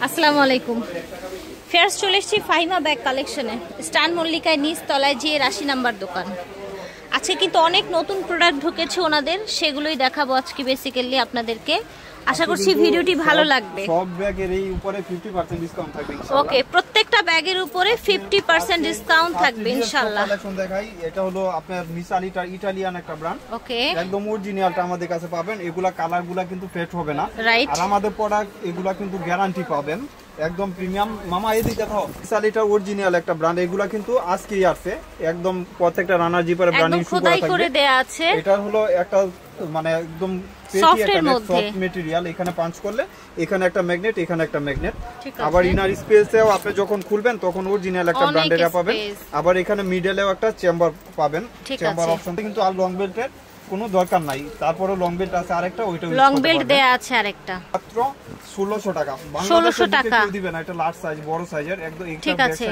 আসসালামু আলাইকুম। ফেয়ার্স চলে এসেছি ফাহিমা ব্যাগ কালেকশনে, স্টান মল্লিকায় নিচ তলায় যে 80 নাম্বার দোকান। আজকে কিন্তু অনেক নতুন প্রোডাক্ট ঢুকেছে ওনাদের, সেগুলোই দেখাবো আজকে বেসিক্যালি আপনাদেরকে। আশা করছি ভিডিওটি ভালো লাগবে। সব ব্যাগের এই উপরে 50% ডিসকাউন্ট থাকবে ইনশাআল্লাহ। ওকে, প্রত্যেকটা ব্যাগের উপরে 50% ডিসকাউন্ট থাকবে ইনশাআল্লাহ। কালেকশন দেখাই, এটা হলো আপনার মিসালিটা ইতালিয়ান একটা ব্র্যান্ড। ওকে, একদম অরিজিনালটা আমাদের কাছে পাবেন। এগুলা কালারগুলা কিন্তু ফেড হবে না, রাইট। আর আমাদের প্রোডাক্ট এগুলা কিন্তু গ্যারান্টি পাবেন, একদম প্রিমিয়াম। মামা এদিকে দাও, মিসালিটা অরিজিনাল একটা ব্র্যান্ড। এগুলা কিন্তু আজকেই আসছে, একদম প্রত্যেকটা রানার জিপারে ব্র্যান্ডিং করে দেয়া আছে। এটা হলো একটা মানে একদম সফটের মধ্যে সফট ম্যাটেরিয়াল। এখানে পাঞ্চ করলে এখানে একটা ম্যাগনেট, এখানে একটা ম্যাগনেট। আবার ইনার স্পেসেও আপনি যখন খুলবেন তখন অরিজিনাল একটা ব্র্যান্ডের পাবেন। আবার এখানে মিডলেও একটা চেম্বার পাবেন, চেম্বার অপশন। কিন্তু আর লং বেল্টের কোনো দরকার নাই, তারপরে লং বেল্ট আছে আরেকটা, ওইটা লং বেল্ট দেয়া আছে আরেকটা, মাত্র 1600 টাকা। 1600 টাকা দিবেন। এটা লার্জ সাইজ, বড় সাইজের একদম। ঠিক আছে,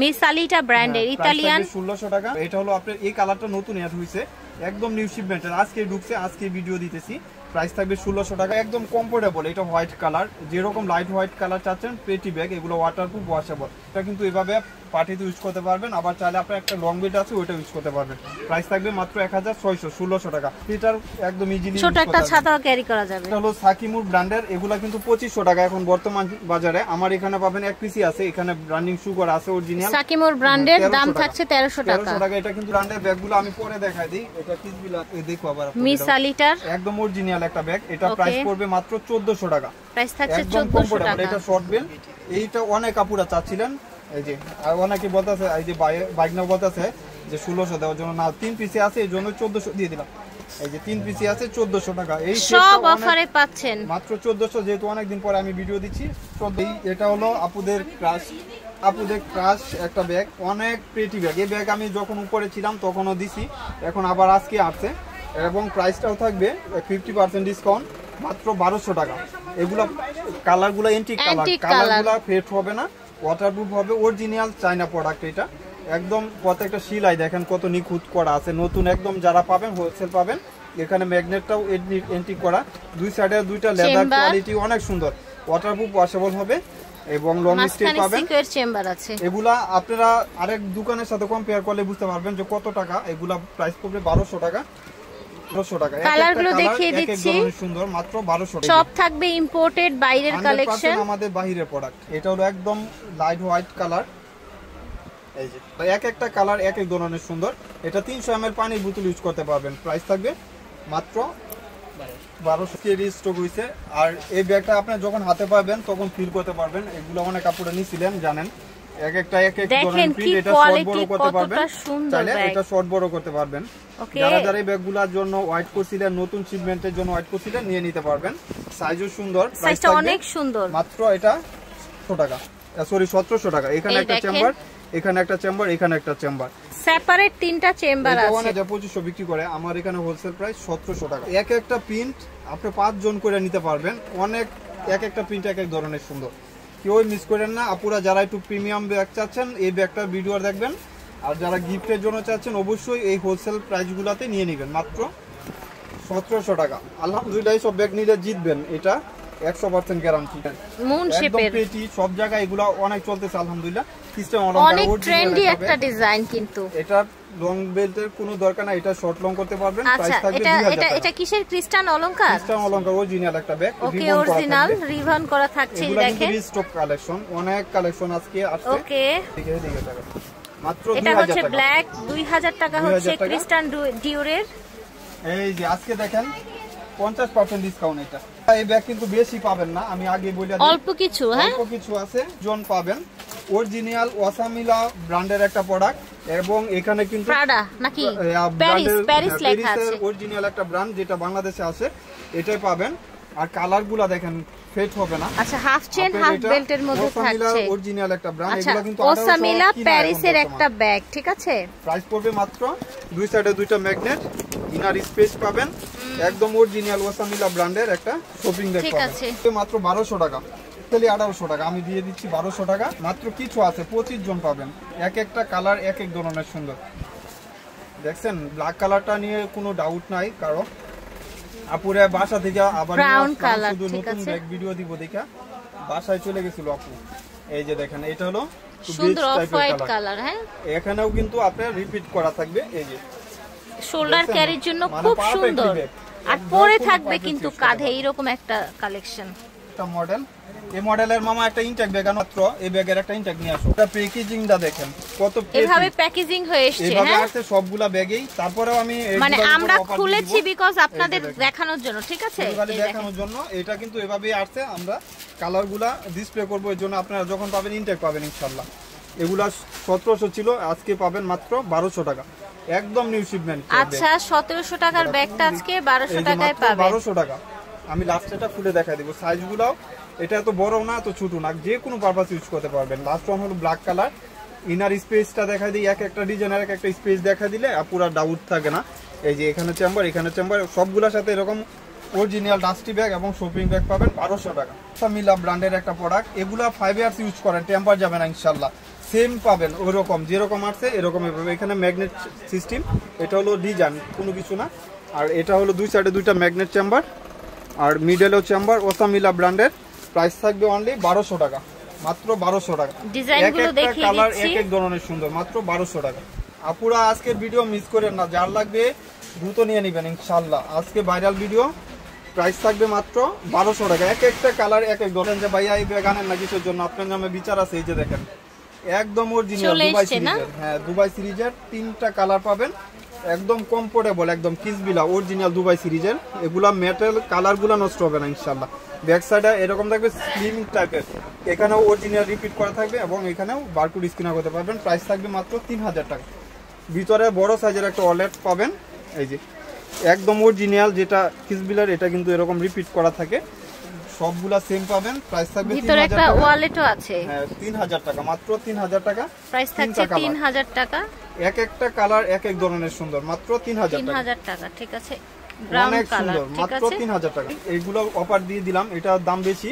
মিসালিটা ব্র্যান্ডের ইতালিয়ান, 1600 টাকা। এটা হলো আপনার এই কালারটা নতুন অ্যাড হইছে, একদম নিউ শিপমেন্টের, আজকে ঢুকছে, আজকে ভিডিও দিতেছি। প্রাইস থাকবে 1600 টাকা, একদম কমফোর্টেবল। এটা হোয়াইট কালার, যেরকম লাইট হোয়াইট কালার চাচ্ছেন পেটি ব্যাগ, এগুলো ওয়াটারপ্রুফ, ওয়াশেবল। এটা কিন্তু এভাবে পার্টিতে ইউজ করতে পারবেন, আবার চাইলে আপনার একটা লং বেল্ট আছে ওইটা ইউজ করতে পারবেন। প্রাইস থাকবে মাত্র 1600, 1600 টাকা। এটার একদম ইজিলি ছোট একটা ছাতাও ক্যারি করা যাবে। এটা হলো সাকিমুর ব্র্যান্ডের, এগুলা কিন্তু 2500 টাকা এখন বর্তমান বাজারে। আমার এখানে পাবেন এক পিসি আছে, এখানে ব্র্যান্ডিং শু করা আছে অরিজিনাল সাকিমুর ব্র্যান্ডের, দাম থাকছে 1300 টাকা। 1300 টাকা। এটা কিন্তু ব্র্যান্ডের ব্যাগগুলো আমি পরে দেখাই দিই। এটা পিসগুলো দেখো আবার, মিসালিটার একদম অরিজিনাল একটা ব্যাগ। এটা প্রাইস পড়বে মাত্র 1400 টাকা। প্রাইস থাকছে 1400 টাকা। এটা শর্ট বেল্ট, এইটা অনেক আপুরা চাচ্ছিলেন, এই যে। আর অনেকে বলতেছে, এই যে বাইকনা বলতেছে যে 1600 দেওয়ার জন্য, না 3 পিসি আছে এই জন্য 1400 দিয়ে দিলাম। এই যে 3 পিসি আছে 1400 টাকা। এই সব অফারে পাচ্ছেন মাত্র 1400, যেহেতু অনেকদিন পরে আমি ভিডিও দিচ্ছি। এটা হলো আপুদের ক্রাশ একটা ব্যাগ, অনেক প্রিটি ব্যাগ। এই ব্যাগ আমি যখন উপরে ছিলাম তখনও দিছি, এখন আবার আজকে আসছে, এবং প্রাইসটাও থাকবে 50% ডিসকাউন্ট, মাত্র 1200 টাকা। এগুলা কালারগুলো এন্টিক কালার, কালারগুলো ফেড হবে না, ওয়াটারপ্রুফ হবে, অরিজিনাল চায়না প্রোডাক্ট। এটা একদম প্রত্যেকটা সেলাই দেখেন কত নিখুঁত করা আছে, নতুন একদম। যারা পাবেন হোলসেল পাবেন। এখানে ম্যাগনেটটাও এন্টিক করা, দুই সাইডে দুইটা লেদার, কোয়ালিটি অনেক সুন্দর, ওয়াটারপ্রুফ, ওয়াশেবল হবে, এবং লং স্টে পাবেন। চেম্বার আছে। এগুলা আপনারা আরেক দোকানের সাথে কম্পেয়ার করলে বুঝতে পারবেন যে কত টাকা। এগুলা প্রাইস পড়বে 1200 টাকা। 1200 টাকা। কালারগুলো দেখিয়ে দিচ্ছি, সুন্দর, মাত্র 1200 টাকা। সব থাকবে ইম্পোর্টেড বাইরের কালেকশন, আমাদের বাইরের প্রোডাক্ট। এটা হলো একদম লাইট হোয়াইট কালার, এই যে এক একটা কালার এক এক ধরনের সুন্দর। এটা 300 ml পানির বোতল ইউজ করতে পারবেন। প্রাইস থাকবে মাত্র 1200 কেজি স্টক হইছে। আর এই ব্যাগটা আপনি যখন হাতে পাবেন তখন ফিল করতে পারবেন। এগুলো অনেক কাপড়ে নিছিলেন জানেন, এক একটা এক এক ধরনের প্রিন্ট। এটা শর্ট বড় করতে পারবেন, চাইলে এটা শর্ট বড় করতে পারবেন। যারা যারা এই ব্যাগগুলোর জন্য ওয়াইট করছিলেন, নতুন শিপমেন্টের জন্য ওয়াইট করছিলেন, নিয়ে নিতে পারবেন। সাইজও সুন্দর, সাইজটা অনেক সুন্দর। মাত্র এটা 100 টাকা, সরি 1700 টাকা। এখানে একটা চেম্বার, এখানে একটা চেম্বার, এখানে একটা চেম্বার, সেপারেট তিনটা চেম্বার আছে। এটা 2500 বিক্রি করে, আমার এখানে হোলসেল প্রাইস 1700 টাকা। এক একটা প্রিন্ট আপনি 5 জন করে নিতে পারবেন, অনেক এক একটা প্রিন্ট এক এক ধরনের সুন্দর। কেউ মিস করেন না আপুরা, যারা একটু প্রিমিয়াম ব্যাগ চাচ্ছেন এই ব্যাগটা ভিডিও দেখবেন। আর যারা গিফটের জন্য চাচ্ছেন অবশ্যই এই হোলসেল প্রাইসগুলোতে নিয়ে নেবেন, মাত্র 1700 টাকা। আলহামদুলিল্লাহ সব ব্যাগ নিলে জিতবেন, এটা 100% গ্যারান্টি। মুন শেপের পেটি সব জায়গায় এগুলো অনেক চলতেছে আলহামদুলিল্লাহ। সিস্টেম অনেক ট্রেন্ডি একটা ডিজাইন, কিন্তু এটা লং বেল্টের কোনো দরকার নাই, এটা শর্ট লং করতে পারবেন। প্রাইস থাকবে 2000 টাকা। এটা কিসের? ক্রিস্টান অলংকার, ক্রিস্টান অলংকার অরিজিনাল একটা ব্যাগ। ওকে, অরিজিনাল রিভান করা থাকছে। দেখেন স্টক কালেকশন, অনেক কালেকশন আজকে আসছে। ওকে, দেখে মাত্র এটা হচ্ছে ব্ল্যাক, 2000 টাকা হচ্ছে ক্রিস্টান ডিওরের। এই যে আজকে দেখেন 50% ডিসকাউন্ট। এটা এই ব্যাগ কিন্তু বেশি পাবেন না, আমি আগে বলে দিই, অল্প কিছু, হ্যাঁ অল্প কিছু আছে জন পাবেন। অরিজিনাল ওয়াসামিলা ব্র্যান্ডের একটা প্রোডাক্ট, এবং এখানে কিন্তু প্রাডা নাকি প্যারিস লেখা আছে, অরিজিনাল একটা ব্র্যান্ড যেটা বাংলাদেশে আছে, এটাই পাবেন। আর কালারগুলো দেখেন ফেড হবে না। আচ্ছা, হাফ চেন হাফ বেল্টের মধ্যে থাকছে, অরিজিনাল একটা ব্র্যান্ড। এগুলো কিন্তু ওসামিলা প্যারিসের একটা ব্যাগ, ঠিক আছে। প্রাইস পড়বে মাত্র, দুই সাইডে দুইটা ম্যাগনেট, ইনার স্পেস পাবেন, একদম অরিজিনাল ওসামিলা ব্র্যান্ডের একটা শপিং ব্যাগ পাবেন, মাত্র 1200 টাকা। তাহলে 1800 টাকা আমি দিয়ে দিচ্ছি, 1200 টাকা। মাত্র কিছু আছে, 25 জন পাবেন, এক একটা কালার এক এক ধরনের সুন্দর। দেখছেন ব্ল্যাক কালারটা নিয়ে কোনো ডাউট নাই কারো। আপুরে বাসা থেকে আবার ব্রাউন কালার, শুধু ঠিক নতুন আছে। ব্যাগ ভিডিও দিব দেখা বাসায় চলে গেছিল আপু। এই যে দেখেন এটা হলো সুন্দর অফ হোয়াইট কালার। হ্যাঁ, এখানেও কিন্তু আপনার রিপিট করা থাকবে। এই যে শোল্ডার ক্যারির জন্য খুব সুন্দর, আর পরে থাকবে কিন্তু কাঁধে এইরকম একটা কালেকশন। একটা মডেল, এই মডেলের মামা একটা ইনটেক ব্যাগ মাত্র, এই ব্যাগের একটা ইনটেক নিয়ে আসো। এটা প্যাকেজিংটা দেখেন কত এভাবে প্যাকেজিং হয়ে এসেছে। এভাবে আছে সবগুলা ব্যাগেই। তারপরেও আমি মানে আমরা খুলেছি বিকজ আপনাদের দেখানোর জন্য, ঠিক আছে, এই দেখানোর জন্য। এটা কিন্তু এভাবেই আসছে, আমরা কালারগুলা ডিসপ্লে করব, এর জন্য আপনারা যখন পাবেন ইনটেক পাবেন ইনশাআল্লাহ। এগুলা 1700 ছিল, আজকে পাবেন মাত্র 1200 টাকা, একদম নিউ শিপমেন্ট। আচ্ছা, 1700 টাকার ব্যাগটা আজকে 1200 টাকায় পাবেন। 1200 টাকা। আমি লাস্টটা খুলে দেখাই দেব সাইজগুলো। এটা এত বড় না, এত ছোট না, যে কোনো পারপাস ইউজ করতে পারবেন। লাস্ট ওয়ান হলো ব্ল্যাক কালার। ইনার স্পেসটা দেখা দিই, এক একটা ডিজাইনের এক একটা স্পেস দেখা দিলে পুরো ডাউট থাকে না। এই যে এখানে চেম্বার, এখানে চেম্বার, সবগুলোর সাথে এরকম অরিজিনাল ডাস্টি ব্যাগ এবং শপিং ব্যাগ পাবেন 1200 টাকা। মিলা ব্র্যান্ডের একটা প্রোডাক্ট, এগুলা 5 ইয়ার্স ইউজ করেন, টেম্পার যাবে না ইনশাআল্লাহ। সেম পাবেন ওইরকম, যেরকম আসছে এরকম পাবেন। এখানে ম্যাগনেট সিস্টেম, এটা হলো ডিজাইন, কোনো কিছু না। আর এটা হলো দুই সাইডে দুইটা ম্যাগনেট চেম্বার, আর মিডলেও চেম্বার। ওসামিলা ব্র্যান্ডের, প্রাইস থাকবে অনলি 1200 টাকা, মাত্র 1200 টাকা। ডিজাইনগুলো দেখিয়ে কালার দিচ্ছি, এক এক ধরনের সুন্দর, মাত্র 1200 টাকা। আপুরা আজকের ভিডিও মিস করেন না, যার লাগবে দ্রুত নিয়ে নেবেন ইনশাআল্লাহ। আজকে ভাইরাল ভিডিও, প্রাইস থাকবে মাত্র 1200 টাকা। এক একটা কালার এক এক ধরনের। যে ভাইয়া এই ব্যাগ আনেন না কিছুর জন্য, আপনার নামে বিচার আছে। এই যে দেখেন একদম অরিজিনাল দুবাই সিরিজের, হ্যাঁ দুবাই সিরিজের 3টা কালার পাবেন, একদম কমফোর্টেবল, একদম কিসবিলা অরিজিনাল দুবাই সিরিজের। এগুলা মেটাল, কালারগুলো নষ্ট হবে না ইনশাআল্লাহ। ব্যাক সাইডে এরকম থাকবে স্লিম টাইপের, এখানেও অরিজিনাল রিপিট করা থাকবে এবং এখানেও বারকোড স্ক্যানার করতে পারবেন। প্রাইস থাকবে মাত্র 3000 টাকা। ভিতরে বড় সাইজের একটা ওয়ালেট পাবেন, এই যে একদম অরিজিনাল যেটা কিসবিলার, এটা কিন্তু এরকম রিপিট করা থাকে। সবগুলা সেম পাবেন, প্রাইস থাকবে 3000 টাকা। একটা ওয়ালেটও আছে, হ্যাঁ 3000 টাকা, মাত্র 3000 টাকা। প্রাইস থাকছে 3000 টাকা। এক একটা কালার এক এক ধরনের সুন্দর, মাত্র 3000 টাকা। ঠিক আছে, অনেক সুন্দর, মাত্র 3000 টাকা। এইগুলো অফার দিয়ে দিলাম, এটার দাম বেশি,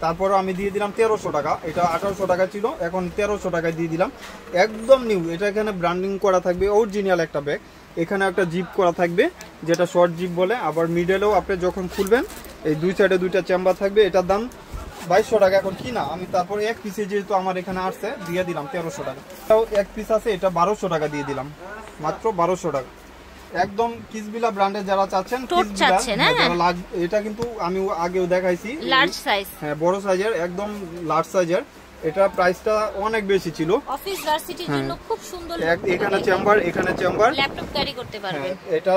তারপরে আমি দিয়ে দিলাম 1300 টাকা। এটা 1800 টাকা ছিল, এখন 1300 টাকায় দিয়ে দিলাম, একদম নিউ। এটা এখানে ব্র্যান্ডিং করা থাকবে, অরিজিনাল একটা ব্যাগ। এখানে একটা জিপ করা থাকবে, যেটা শর্ট জিপ বলে। আবার মিডলেও আপনি যখন খুলবেন এই দুই সাইডে দুইটা চেম্বার থাকবে। এটার দাম 2200 টাকা এখন কিনা আমি, তারপরে এক পিসে যেহেতু আমার এখানে আসছে দিয়ে দিলাম 1300 টাকা। এটাও এক পিস আছে, এটা 1200 টাকা দিয়ে দিলাম, মাত্র 1200 টাকা। একদম কিসবিলা ব্র্যান্ডের যারা চাচ্ছেন, এটা কিন্তু আমি আগেও দেখাইছি, লার্জ সাইজ, হ্যাঁ বড় সাইজের, একদম লার্জ সাইজের। এটা প্রাইসটা অনেক বেশি ছিল, অফিস ভার্সিটির জন্য খুব সুন্দর। এখানে চেম্বার, এখানে চেম্বার, ল্যাপটপ ক্যারি করতে পারবেন। এটা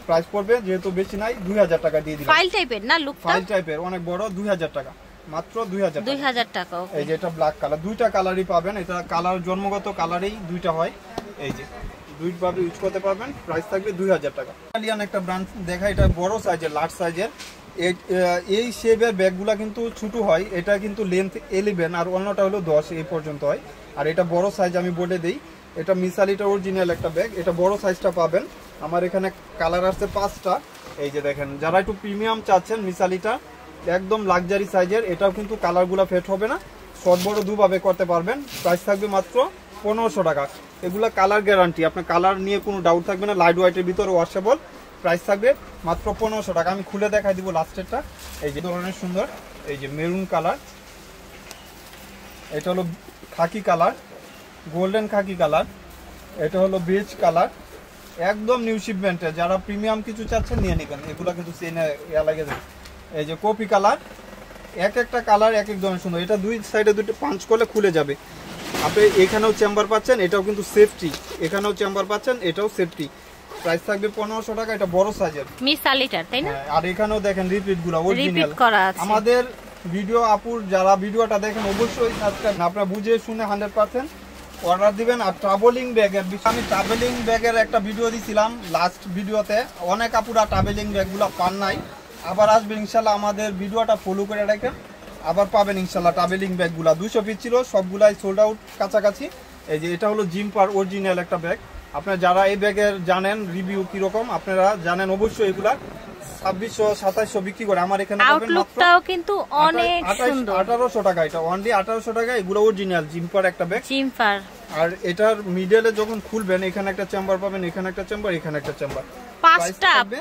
প্রাইস পড়বে যেহেতু বেশি নাই, 2000 টাকা দিয়ে দিলাম। ফাইল টাইপের না, লুকটা ফাইল টাইপের, অনেক বড়, 2000 টাকা, মাত্র 2000 টাকা। এই যে এটা ব্ল্যাক কালার, দুইটা কালারই পাবেন। এটা কালার জন্মগত কালারেই দুইটা হয়, এই যে দুইভাবে ইউজ করতে পারবেন। প্রাইস থাকবে 2000 টাকা। ইটালিয়ান একটা ব্র্যান্ড দেখা, এটা বড় সাইজের, লার্জ সাইজের। এই শেপের ব্যাগগুলা কিন্তু ছোট হয়, এটা কিন্তু লেন্থ 11 আর অন্যটা হলো 10 এই পর্যন্ত হয়। আর এটা বড় সাইজ, আমি বলে দেই, এটা মিসালিটা অরিজিনাল একটা ব্যাগ। এটা বড় সাইজটা পাবেন। আমার এখানে কালার আসছে 5টা। এই যে দেখেন, যারা একটু প্রিমিয়াম চাচ্ছেন, মিসালিটা একদম লাক্সারি সাইজের। এটাও কিন্তু কালারগুলো ফেট হবে না, শর্ট বড় দুভাবে করতে পারবেন। প্রাইস থাকবে মাত্র 1500 টাকা। এগুলা কালার গ্যারান্টি, আপনার কালার নিয়ে কোনো ডাউট থাকবে না, লাইট হোয়াইটের ভিতরে ওয়াশেবল। প্রাইস থাকবে মাত্র 1500 টাকা। আমি খুলে দেখাই দিব লাস্টেরটা। এই যে ধরনের সুন্দর, এই যে মেরুন কালার, এটা হলো খাকি কালার, গোল্ডেন খাকি কালার, এটা হলো বেজ কালার, একদম নিউ শিপমেন্টে। যারা প্রিমিয়াম কিছু চাচ্ছেন নিয়ে নেবেন, এগুলো কিন্তু সেনে লাগে যাবে। এই যে কপি কালার, এক একটা কালার এক এক ধরনের সুন্দর। এটা দুই সাইডে দুটো পাঞ্চ করলে খুলে যাবে। আপনি এখানেও চেম্বার পাচ্ছেন, এটাও কিন্তু সেফটি, এখানেও চেম্বার পাচ্ছেন, এটাও সেফটি। প্রাইস থাকবে 1500 টাকা। এটা বড় সাইজের মিসালিটার, তাই না? আর এখানেও দেখেন রিপিট গুলো অরিজিনাল করা আছে। আমাদের ভিডিও আপুর যারা ভিডিওটা দেখেন অবশ্যই সাবস্ক্রাইব, আপনারা বুঝে শুনে 100% অর্ডার দিবেন। আর ট্রাভেলিং ব্যাগের, আমি ট্রাভেলিং ব্যাগের একটা ভিডিও দিছিলাম লাস্ট ভিডিওতে, অনেক আপুরা ট্রাভেলিং ব্যাগগুলো পান নাই, আবার আসবেন ইনশাল্লাহ। আমাদের ভিডিওটা ফলো করে রাখেন, আবার পাবেন ইনশাল্লাহ ট্রাভেলিং ব্যাগগুলা। 200 পিস ছিল, সবগুলাই সোল্ড আউট কাছাকাছি। এই যে এটা হলো জিম্পার অরিজিনাল একটা ব্যাগ। আপনারা যারা এই ব্যাগের জানেন রিভিউ কিরকম, আপনারা জানেন অবশ্যই। এগুলা 2600-2700 বিক্রি করে, আমার এখানে পাবেন মাত্র কিন্তু অনেক সুন্দর 1800 টাকা। এটা অনলি 1800 টাকা। এগুলো অরিজিনাল জিম্পার একটা ব্যাগ, জিম্পার। আর এটার মিডলে যখন খুলবেন, এখানে একটা চেম্বার পাবেন, এখানে একটা চেম্বার, এখানে একটা চেম্বার,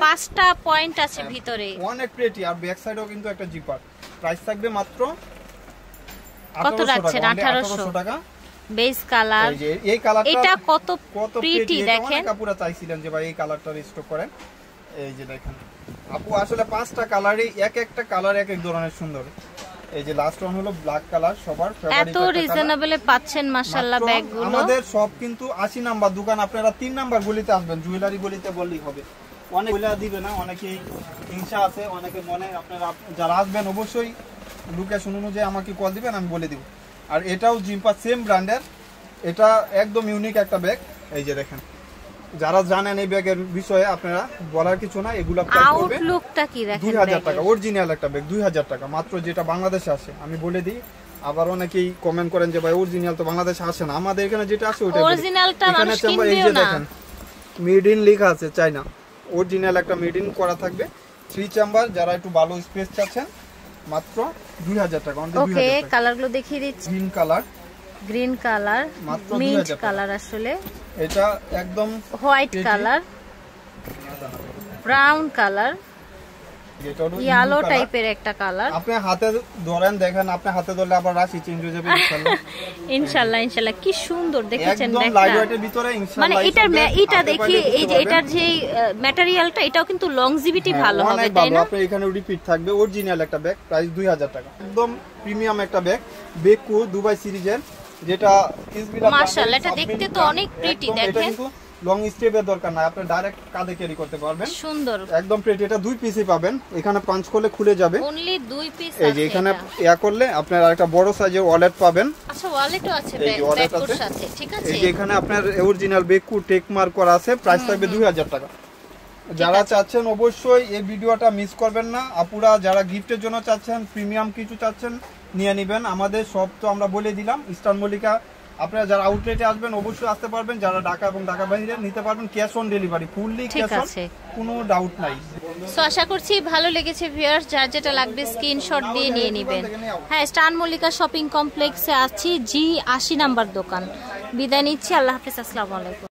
পাঁচটা পয়েন্ট আছে ভিতরে, অনেক প্রেটি। আর ব্যাক সাইডেও কিন্তু একটা জিপার। প্রাইস থাকবে মাত্র কত রাখছেন? 1800 টাকা বেস কালার। এই যে এই কালারটা এটা কত প্রিটি দেখেন। আপুরা চাইছিলেন যে ভাই এই কালারটা স্টক করেন। এই যে দেখেন আপু আসলে 5টা কালারই এক একটা কালার এক এক ধরনের সুন্দর। এই যে লাস্ট ওয়ান হলো ব্ল্যাক কালার, সবার ফেভারিট। এত রিজনেবলে পাচ্ছেন মাশাআল্লাহ ব্যাগগুলো। আমাদের সব কিন্তু 80 নাম্বার দোকান, আপনারা 3 নাম্বার গলিতে আসবেন, জুয়েলারি গলিতে বললেই হবে। অনেক বলে দিবে না, অনেকেই হিংসা আছে, অনেকে মনে, আপনারা যারা আসবেন অবশ্যই লোকেশন অনুযায়ী আমাকে কল দিবেন, আমি বলে দিব। আর এটাও জিম্পা সেম ব্র্যান্ডের, এটা একদম ইউনিক একটা ব্যাগ। এই যে দেখেন, যারা জানেন এই ব্যাগের বিষয়ে আপনারা বলার কিছু না, এগুলো আউটলুকটা কি দেখেন, 2000 টাকা অরিজিনাল একটা ব্যাগ, 2000 টাকা মাত্র, যেটা বাংলাদেশে আসে। আমি বলে দিই, আবার অনেকেই কমেন্ট করেন যে ভাই অরিজিনাল তো বাংলাদেশে আসে না, আমাদের এখানে যেটা আসে ওটা অরিজিনালটা মানুষ কিনবেও না। দেখেন মেড ইন লেখা আছে, চায়না, অরিজিনাল একটা মেড ইন করা থাকবে। 3 চেম্বার, যারা একটু ভালো স্পেস চাচ্ছেন মাত্র 2000 টাকা। ওকে, কালারগুলো দেখিয়ে দিচ্ছি। গ্রিন কালার, মিন্ট কালার, আসলে এটা একদম white colour, brown colour, yellow টাইপের একটা কালার। আপনি হাতে ধরেন, দেখেন আপনি হাতে ধরলে আবার রাশি চেঞ্জ হয়ে যাবে ইনশাআল্লাহ। ইনশাআল্লাহ ইনশাআল্লাহ। কি সুন্দর দেখেছেন একদম লাইট ওয়েটের ভিতরে ইনশাআল্লাহ। মানে এটা দেখি, এই যে এটার যে ম্যাটেরিয়ালটা, এটাও কিন্তু লংজিভিটি ভালো হবে, তাই না? আপনার এখানে রিপিট থাকবে। অরিজিনাল একটা ব্যাগ, প্রাইস 2000 টাকা, একদম প্রিমিয়াম একটা ব্যাগ, বেকু দুবাই সিরিজের, যেটা মাশাআল্লাহ, এটা দেখতে তো অনেক প্রিটি। দেখেন লং স্টেপের দরকার নাই, আপনি ডাইরেক্ট কাঁধে ক্যারি করতে পারবেন, সুন্দর একদম প্রিটি। এটা 2 পিসই পাবেন, এখানে পাঁচ করলে খুলে যাবে, অনলি 2 পিস আছে। এই যে এখানে ইয়া করলে আপনার আরেকটা বড় সাইজের ওয়ালেট পাবেন। আচ্ছা, ওয়ালেটও আছে ব্যাগের সাথে, ঠিক আছে। এই যে এখানে আপনার অরিজিনাল বেকু টেক মার্ক করা আছে, প্রাইস থাকবে 2000 টাকা। যারা চাচ্ছেন অবশ্যই এই ভিডিওটা মিস করবেন না। আপুরা যারা গিফটের জন্য চাচ্ছেন, প্রিমিয়াম কিছু চাচ্ছেন, নিয়ে নেবেন। আমাদের সব তো আমরা বলে দিলাম, ইস্টার্ন মল্লিকা। আপনারা যারা আউটলেটে আসবেন অবশ্যই আসতে পারবেন, যারা ঢাকা এবং ঢাকা বাইরে নিতে পারবেন, cash on delivery, fully cash on, কোনো ডাউট নাই। সো আশা করছি ভালো লেগেছে ভিউয়ার্স, যার যেটা লাগবে স্ক্রিনশট দিয়ে নিয়ে নেবেন। হ্যাঁ, ইস্টার্ন মল্লিকা শপিং কমপ্লেক্সে আছি, G80 নাম্বার দোকান। বিদায় নিচ্ছি, আল্লাহ হাফেজ, আসসালামু আলাইকুম।